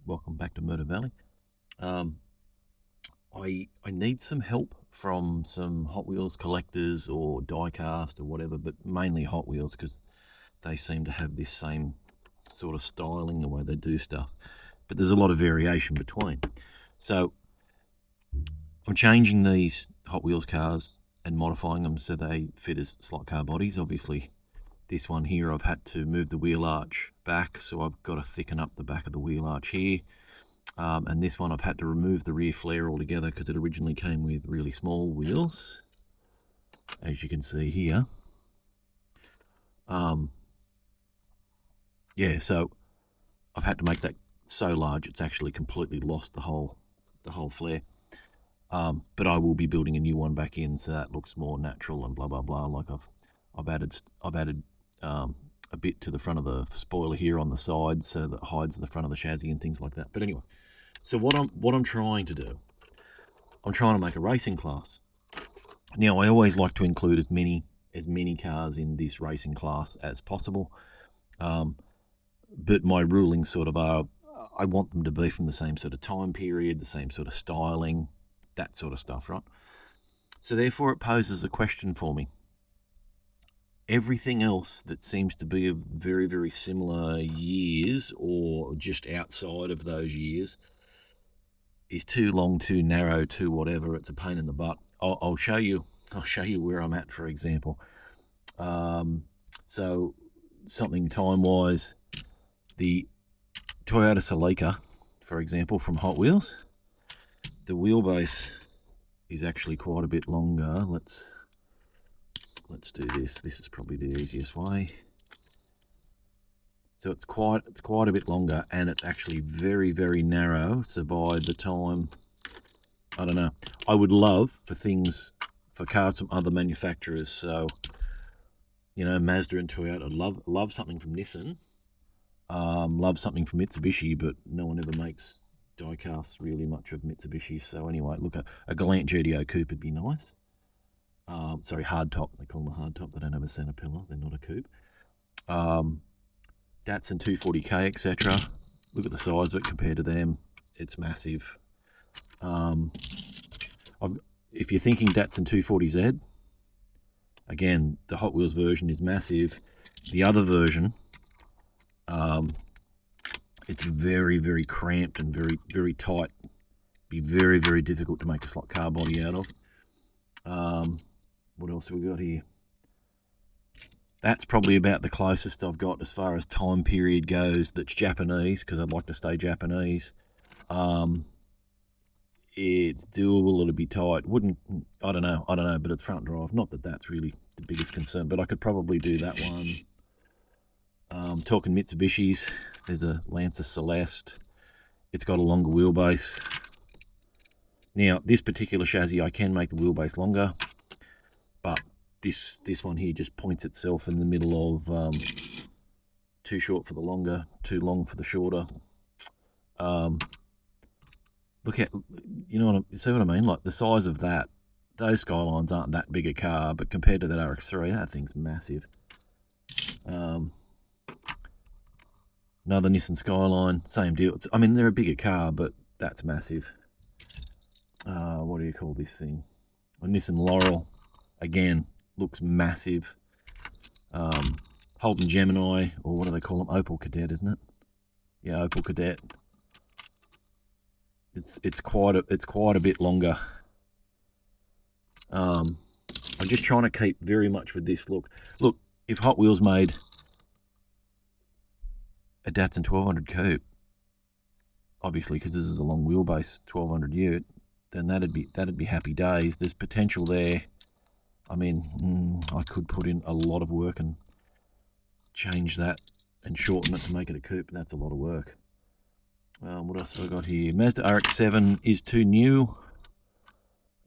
welcome back to Murder Valley. Um, I need some help from some Hot Wheels collectors or diecast or whatever, but mainly Hot Wheels because they seem to have this same sort of styling the way they do stuff. But there's a lot of variation between. So I'm changing these Hot Wheels cars and modifying them so they fit as slot car bodies. Obviously, this one here I've had to move the wheel arch back, so I've got to thicken up the back of the wheel arch here. And this one I've had to remove the rear flare altogether because it originally came with really small wheels, as you can see here. Yeah, so I've had to make that so large it's actually completely lost the whole flare. But I will be building a new one back in so that looks more natural and blah blah blah. Like I've added a bit to the front of the spoiler here on the side so that hides the front of the chassis and things like that. But anyway, so what I'm trying to do, I'm trying to make a racing class. Now I always like to include as many cars in this racing class as possible, but my rulings sort of are I want them to be from the same sort of time period, the same sort of styling, that sort of stuff, right? So therefore it poses a question for me. Everything else that seems to be of very, very similar years or just outside of those years is too long, too narrow, too whatever. It's a pain in the butt. I'll show you where I'm at, for example. So something time-wise, the Toyota Celica, for example, from Hot Wheels, the wheelbase is actually quite a bit longer. Let's do this. This is probably the easiest way. So it's quite a bit longer, and it's actually very, very narrow. So by the time, I don't know, I would love for cars from other manufacturers. So, you know, Mazda and Toyota. Love something from Nissan. Love something from Mitsubishi, but no one ever makes diecasts really much of Mitsubishi. So anyway, look, a Galant GTO coupe would be nice. Sorry, hardtop. They call them a hardtop. They don't have a centre pillar. They're not a coupe. Datsun 240K, etc. Look at the size of it compared to them. It's massive. If you're thinking Datsun 240Z, again, the Hot Wheels version is massive. The other version, it's very, very cramped and very, very tight. Be very, very difficult to make a slot car body out of. What else have we got here? That's probably about the closest I've got as far as time period goes that's Japanese, because I'd like to stay Japanese. It's doable, it'll be tight. I don't know, but it's front drive. Not that that's really the biggest concern, but I could probably do that one. Talking Mitsubishis, there's a Lancer Celeste. It's got a longer wheelbase. Now, this particular chassis, I can make the wheelbase longer, but this one here just points itself in the middle of too short for the longer, too long for the shorter. Look at, you know, see what I mean? Like the size of that, those Skylines aren't that big a car, but compared to that RX-3, that thing's massive. Another Nissan Skyline, same deal. I mean, they're a bigger car, but that's massive. What do you call this thing? A Nissan Laurel, again, looks massive. Holden Gemini, or what do they call them? Opel Kadett, isn't it? Yeah, Opel Kadett. It's quite a bit longer. I'm just trying to keep very much with this look. Look, if Hot Wheels made a Datsun 1200 coupe, obviously because this is a long wheelbase 1200 ute, then that'd be happy days. There's potential there. I mean, I could put in a lot of work and change that and shorten it to make it a coupe. That's a lot of work. What else have I got here? Mazda RX-7 is too new.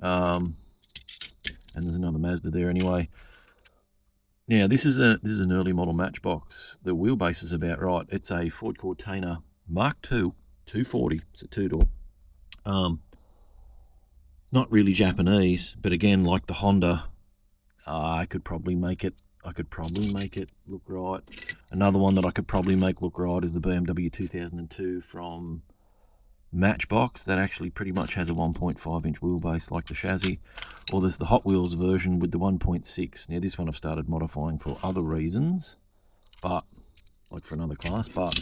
And there's another Mazda there anyway. Now this is an early model Matchbox. The wheelbase is about right. It's a Ford Cortina Mark II 240. It's a two-door. Not really Japanese, but again, like the Honda, I could probably make it look right. Another one that I could probably make look right is the BMW 2002 from Matchbox that actually pretty much has a 1.5 inch wheelbase like the chassis, or there's the Hot Wheels version with the 1.6. Now this one I've started modifying for other reasons, but like for another class. But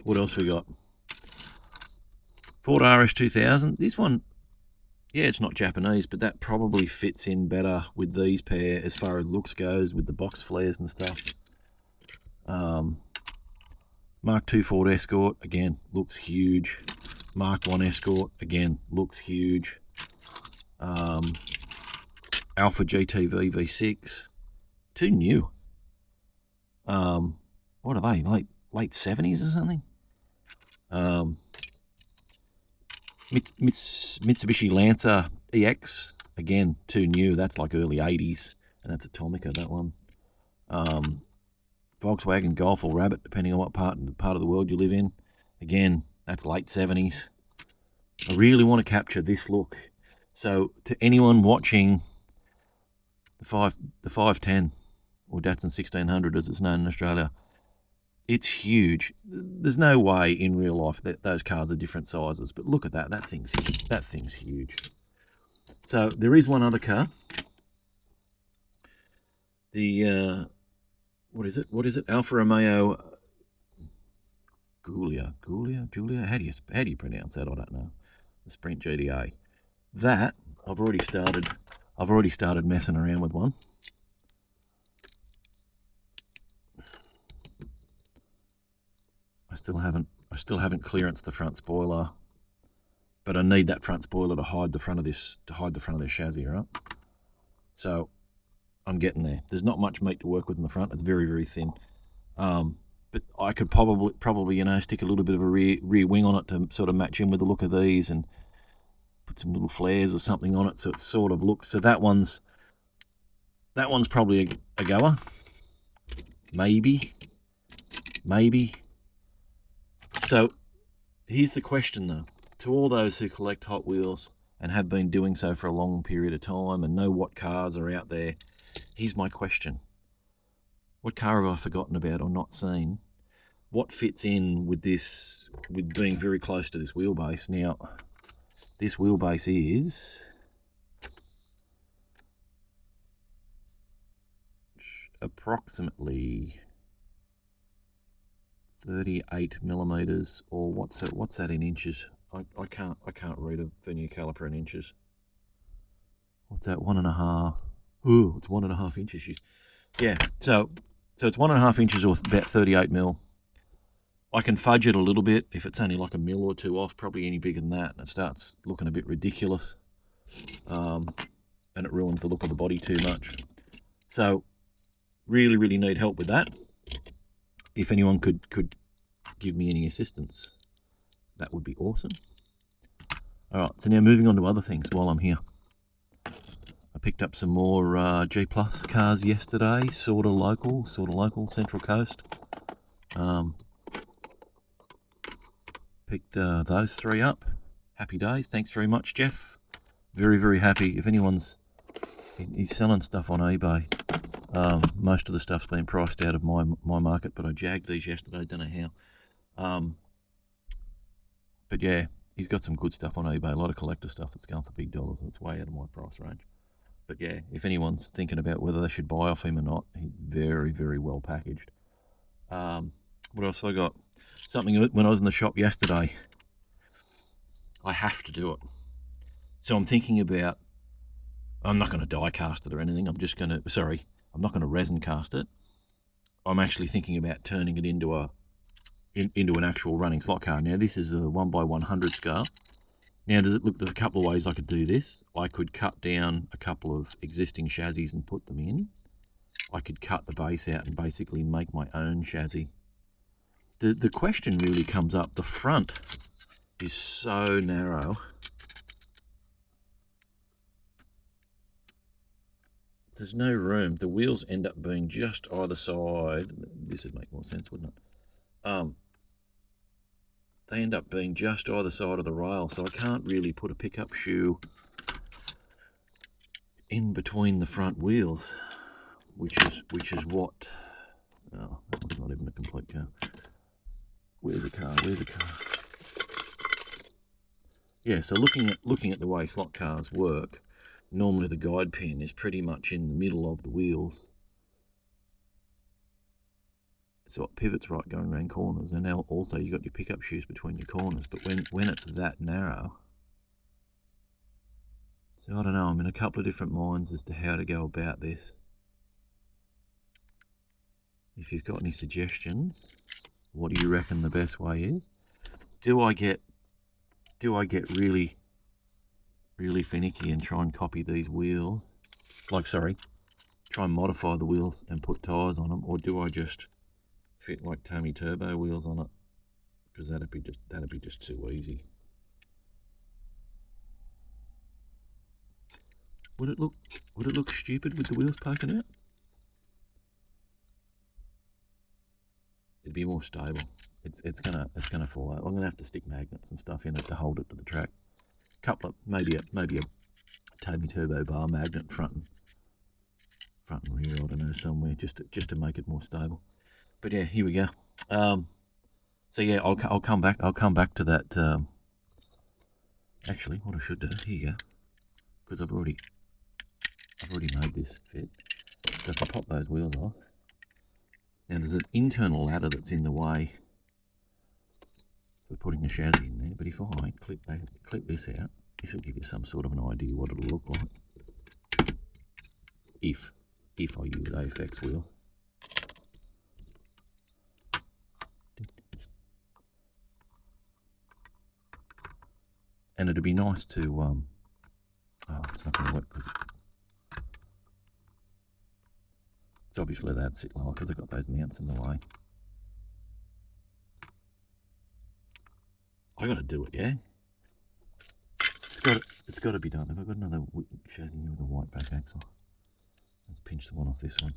what else we got? Ford RS 2000. This one, yeah, it's not Japanese, but that probably fits in better with these pair as far as looks goes, with the box flares and stuff. Mark II Ford Escort, again, looks huge. Mark I Escort, again, looks huge. Alpha GTV V6, too new. What are they, late 70s or something? Mitsubishi Lancer EX, again, too new. That's like early 80s, and that's Atomica, that one. Volkswagen Golf or Rabbit, depending on what part of the world you live in. Again, that's late 70s. I really want to capture this look. So to anyone watching the 510 or Datsun 1600 as it's known in Australia, it's huge. There's no way in real life that those cars are different sizes, but look at that. That thing's huge. So there is one other car. The what is it? Alfa Romeo Giulia. How do you pronounce that? I don't know. The Sprint GDA. That I've already started messing around with one. I still haven't clearanced the front spoiler, but I need that front spoiler to hide the front of this chassis, right? So I'm getting there. There's not much meat to work with in the front. It's very, very thin. But I could probably stick a little bit of a rear wing on it to sort of match in with the look of these, and put some little flares or something on it so it sort of looks. So that one's probably a goer. Maybe. So here's the question though, to all those who collect Hot Wheels and have been doing so for a long period of time and know what cars are out there, here's my question. What car have I forgotten about or not seen? What fits in with this, with being very close to this wheelbase? Now, this wheelbase is approximately 38 millimeters, or what's that in inches? I can't read a vernier caliper in inches. What's that? 1.5? Ooh, it's 1.5 inches. Yeah, so it's 1.5 inches or about 38 mil. I can fudge it a little bit if it's only like a mil or two off. Probably any bigger than that, and it starts looking a bit ridiculous, and it ruins the look of the body too much. So really need help with that. If anyone could give me any assistance, that would be awesome. All right, so now moving on to other things while I'm here. I picked up some more G Plus cars yesterday, sort of local, Central Coast. Picked those three up. Happy days. Thanks very much, Jeff. Very happy. If anyone's, he's selling stuff on eBay. Most of the stuff's been priced out of my market, but I jagged these yesterday. Don't know how. But yeah, he's got some good stuff on eBay. A lot of collector stuff that's going for big dollars. That's way out of my price range. But yeah, if anyone's thinking about whether they should buy off him or not, he's very well packaged. What else have I got? Something when I was in the shop yesterday, I have to do it. So I'm thinking about, I'm not going to die cast it or anything. I'm not going to resin cast it. I'm actually thinking about turning it into an actual running slot car. Now this is a 1x100 scale. Now there's a couple of ways I could do this. I could cut down a couple of existing chassis and put them in. I could cut the base out and basically make my own chassis. The question really comes up, the front is so narrow. There's no room. The wheels end up being just either side. This would make more sense, wouldn't it? They end up being just either side of the rail, so I can't really put a pickup shoe in between the front wheels, which is what. Oh, that was not even a complete car. Where's the car? yeah, so looking at the way slot cars work, normally the guide pin is pretty much in the middle of the wheels. So it pivots right going around corners, and now also you got your pickup shoes between your corners. But when it's that narrow, so I don't know. I'm in a couple of different minds as to how to go about this. If you've got any suggestions, what do you reckon the best way is? Do I get really finicky and try and copy these wheels? Try and modify the wheels and put tyres on them, or do I just fit like Tommy Turbo wheels on it? Because that'd be just too easy. Would it look stupid with the wheels poking out? It'd be more stable. It's gonna fall out. I'm gonna have to stick magnets and stuff in it to hold it to the track. Couple of maybe a Tommy Turbo bar magnet front and rear. I don't know, somewhere just to make it more stable. But yeah, here we go. So yeah, I'll come back. I'll come back to that. Actually, what I should do, here you go, because I've already made this fit. So if I pop those wheels off, now there's an internal ladder that's in the way for putting a chassis in there. But if I clip this out, this will give you some sort of an idea what it'll look like if I use AFX wheels. And it'd be nice to oh, it's not going to work because it's obviously that'd sit lower because I've got those mounts in the way. I got to do it, yeah. It's got to be done. Have I got another chassis here with a white back axle? Let's pinch the one off this one.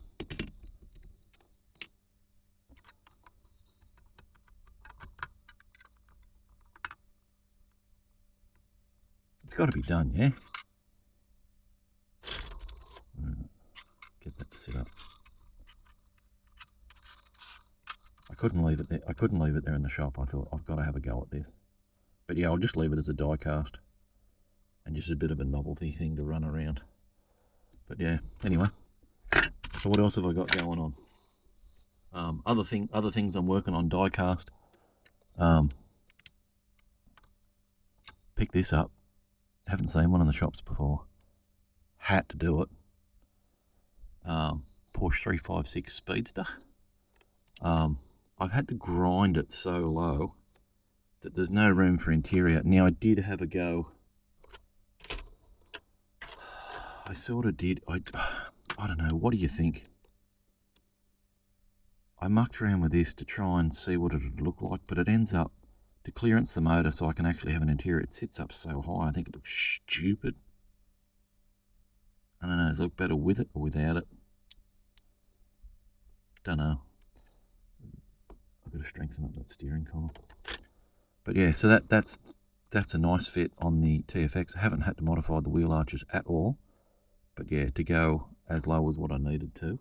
It's got to be done, yeah. Get that to sit up. I couldn't leave it there. I couldn't leave it there in the shop. I thought I've got to have a go at this. But yeah, I'll just leave it as a die cast and just a bit of a novelty thing to run around. But yeah, anyway. So what else have I got going on? Other things I'm working on die cast. Pick this up. Haven't seen one in the shops before. Had to do it. Porsche 356 Speedster. I've had to grind it so low that there's no room for interior. Now I did have a go. I sort of did. I don't know. What do you think? I mucked around with this to try and see what it would look like, but it ends up to clearance the motor so I can actually have an interior. It sits up so high. I think it looks stupid. I don't know. Does it look better with it or without it? Don't know. I've got to strengthen up that steering column. But yeah, so that's a nice fit on the TFX. I haven't had to modify the wheel arches at all. But yeah, to go as low as what I needed to.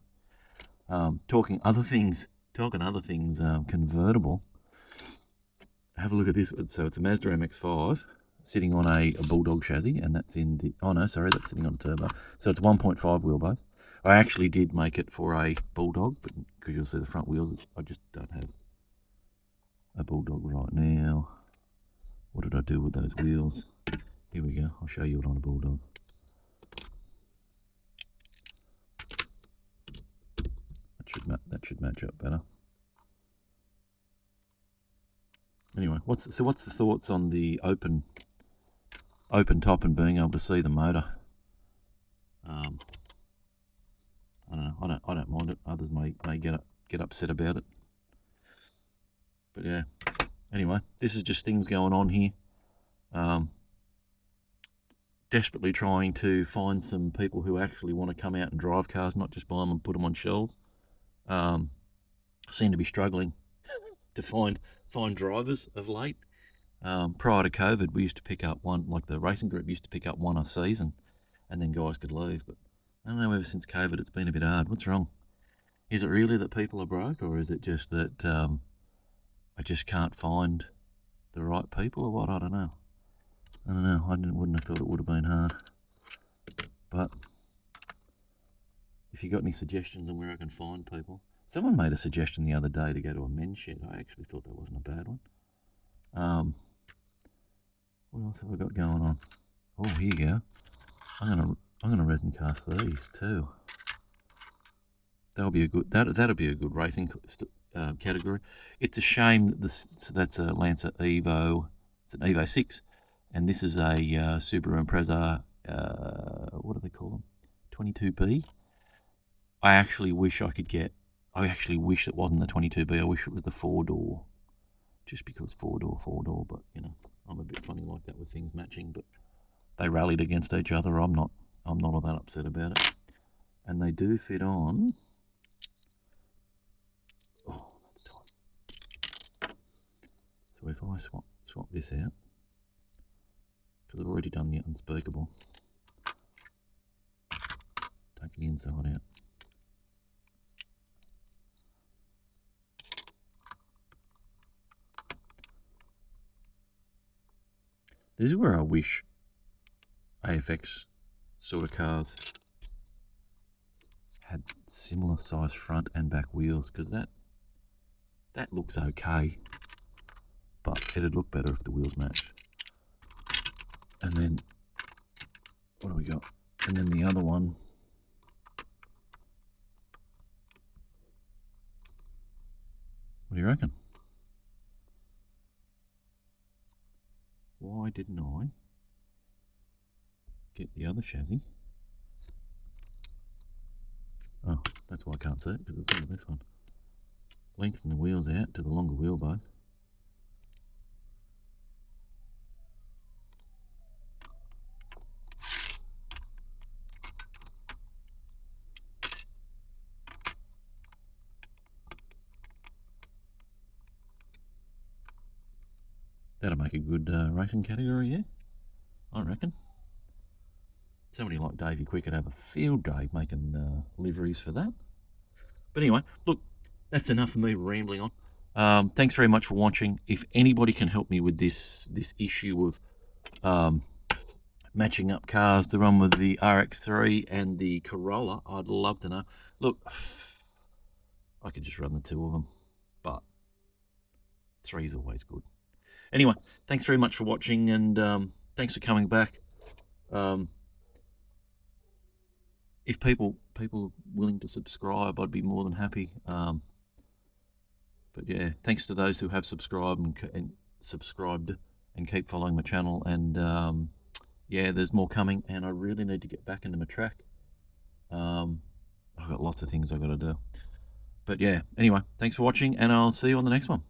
Talking other things, convertible. Have a look at this. So it's a Mazda MX-5 sitting on a Bulldog chassis, and that's in the, oh no, sorry, that's sitting on a turbo. So it's 1.5 wheelbase. I actually did make it for a Bulldog, but because you'll see the front wheels, I just don't have a Bulldog right now. What did I do with those wheels? Here we go. I'll show you it on a Bulldog. That should match up better. Anyway, what's the thoughts on the open top and being able to see the motor? I don't know. I don't mind it. Others may get upset about it. But yeah. Anyway, this is just things going on here. Desperately trying to find some people who actually want to come out and drive cars, not just buy them and put them on shelves. Seem to be struggling to find drivers of late. Prior to COVID, we used to pick up one, like the racing group used to pick up one a season, and then guys could leave. But I don't know, ever since COVID, it's been a bit hard. What's wrong? Is it really that people are broke, or is it just that I just can't find the right people, or what? I don't know. I don't know, wouldn't have thought it would have been hard. But if you got any suggestions on where I can find people. Someone made a suggestion the other day to go to a men's shed. I actually thought that wasn't a bad one. What else have I got going on? Oh, here you go. I'm gonna resin cast these too. That'll be a good racing category. It's a shame that that's a Lancer Evo. It's an Evo 6, and this is a Subaru Impreza. What do they call them? 22B. I actually wish it wasn't the 22B. I wish it was the 4-door, just because 4-door. But you know, I'm a bit funny like that with things matching. But they rallied against each other. I'm not all that upset about it, and they do fit on. Oh, that's tight. So if I swap this out, because I've already done the unspeakable, take the inside out. This is where I wish AFX sort of cars had similar size front and back wheels, because that looks okay, but it'd look better if the wheels matched. And then what do we got? And then the other one, what do you reckon? Why didn't I get the other chassis? Oh, that's why I can't see it, because it's under this one. Lengthen the wheels out to the longer wheelbase. That'll make a good racing category, yeah, I reckon. Somebody like Davey Quick could have a field day making liveries for that. But anyway, look, that's enough of me rambling on. Thanks very much for watching. If anybody can help me with this issue of matching up cars to run with the RX-3 and the Corolla, I'd love to know. Look, I could just run the two of them, but 3's always good. Anyway, thanks very much for watching, and thanks for coming back. If people willing to subscribe, I'd be more than happy. But yeah, thanks to those who have subscribed and keep following my channel. And yeah, there's more coming, and I really need to get back into my track. I've got lots of things I've got to do. But yeah, anyway, thanks for watching, and I'll see you on the next one.